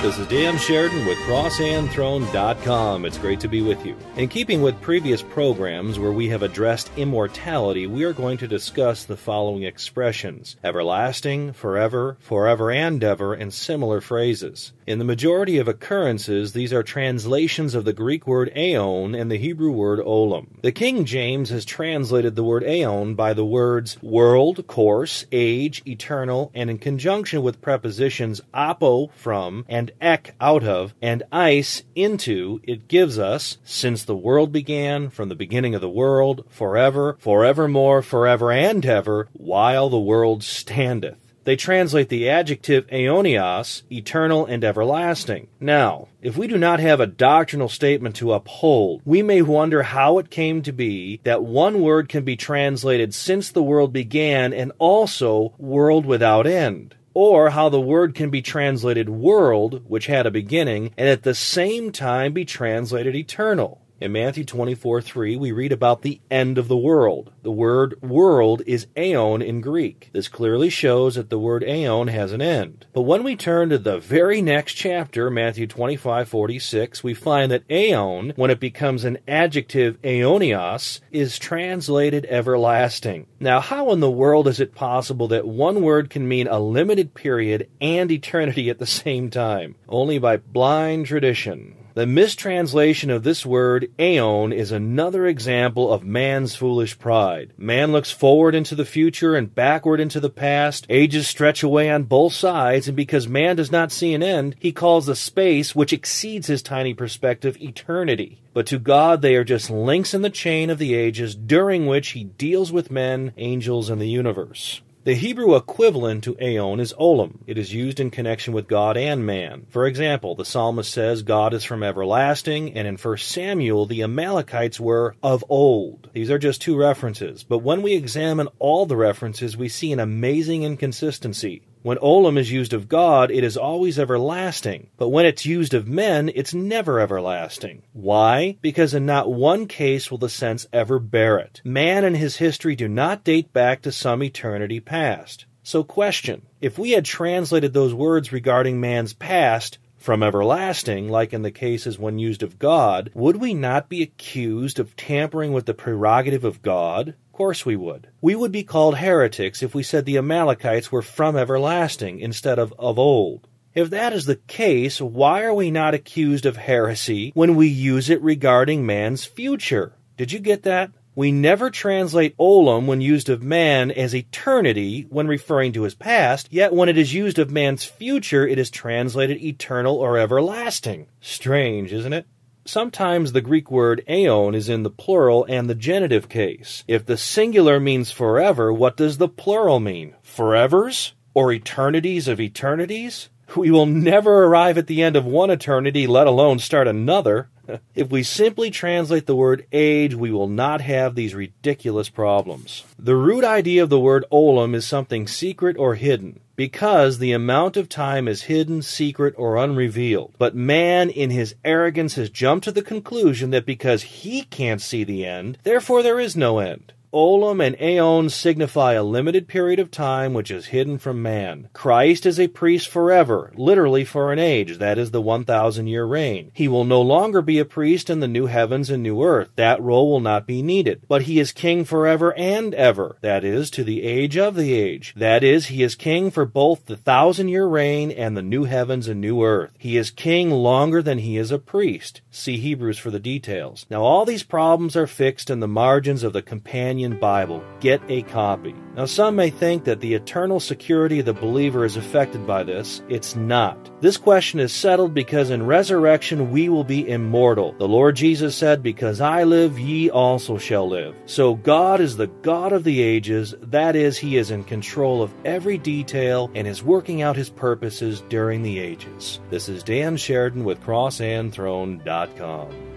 This is Dan Sheridan with CrossandThrone.com. It's great to be with you. In keeping with previous programs where we have addressed immortality, we are going to discuss the following expressions: everlasting, forever, forever and ever, and similar phrases. In the majority of occurrences, these are translations of the Greek word Aion and the Hebrew word olam. The King James has translated the word Aion by the words world, course, age, eternal, and in conjunction with prepositions apo, from, and ek, out of, and eis, into, it gives us, since the world began, from the beginning of the world, forever, forevermore, forever and ever, while the world standeth. They translate the adjective aionios, eternal and everlasting. Now, if we do not have a doctrinal statement to uphold, we may wonder how it came to be that one word can be translated since the world began and also world without end. Or how the word can be translated world, which had a beginning, and at the same time be translated eternal. In Matthew 24:3, we read about the end of the world. The word world is aion in Greek. This clearly shows that the word aion has an end. But when we turn to the very next chapter, Matthew 25:46, we find that aion, when it becomes an adjective aionios, is translated everlasting. Now, how in the world is it possible that one word can mean a limited period and eternity at the same time? Only by blind tradition. The mistranslation of this word, aion, is another example of man's foolish pride. Man looks forward into the future and backward into the past. Ages stretch away on both sides, and because man does not see an end, he calls the space which exceeds his tiny perspective eternity. But to God they are just links in the chain of the ages during which he deals with men, angels, and the universe. The Hebrew equivalent to aion is olam. It is used in connection with God and man. For example, the psalmist says God is from everlasting, and in 1 Samuel, the Amalekites were of old. These are just two references, but when we examine all the references, we see an amazing inconsistency. When olam is used of God, it is always everlasting. But when it's used of men, it's never everlasting. Why? Because in not one case will the sense ever bear it. Man and his history do not date back to some eternity past. So question, if we had translated those words regarding man's past from everlasting, like in the cases when used of God, would we not be accused of tampering with the prerogative of God? Of course we would. We would be called heretics if we said the Amalekites were from everlasting instead of old. If that is the case, why are we not accused of heresy when we use it regarding man's future? Did you get that? We never translate olam when used of man as eternity when referring to his past, yet when it is used of man's future, it is translated eternal or everlasting. Strange, isn't it? Sometimes the Greek word aion is in the plural and the genitive case. If the singular means forever, what does the plural mean? Forevers? Or eternities of eternities? We will never arrive at the end of one eternity, let alone start another. If we simply translate the word age, we will not have these ridiculous problems. The root idea of the word olam is something secret or hidden, because the amount of time is hidden, secret, or unrevealed. But man, in his arrogance, has jumped to the conclusion that because he can't see the end, therefore there is no end. Olam and aion signify a limited period of time which is hidden from man. Christ is a priest forever, literally for an age, that is the 1,000-year reign. He will no longer be a priest in the new heavens and new earth. That role will not be needed. But he is king forever and ever, that is, to the age of the age. That is, he is king for both the 1,000-year reign and the new heavens and new earth. He is king longer than he is a priest. See Hebrews for the details. Now all these problems are fixed in the margins of the companion Bible. Get a copy. Now some may think that the eternal security of the believer is affected by this. It's not. This question is settled because in resurrection we will be immortal. The Lord Jesus said, "Because I live, ye also shall live." So God is the God of the ages. That is, he is in control of every detail and is working out his purposes during the ages. This is Dan Sheridan with CrossandThrone.com.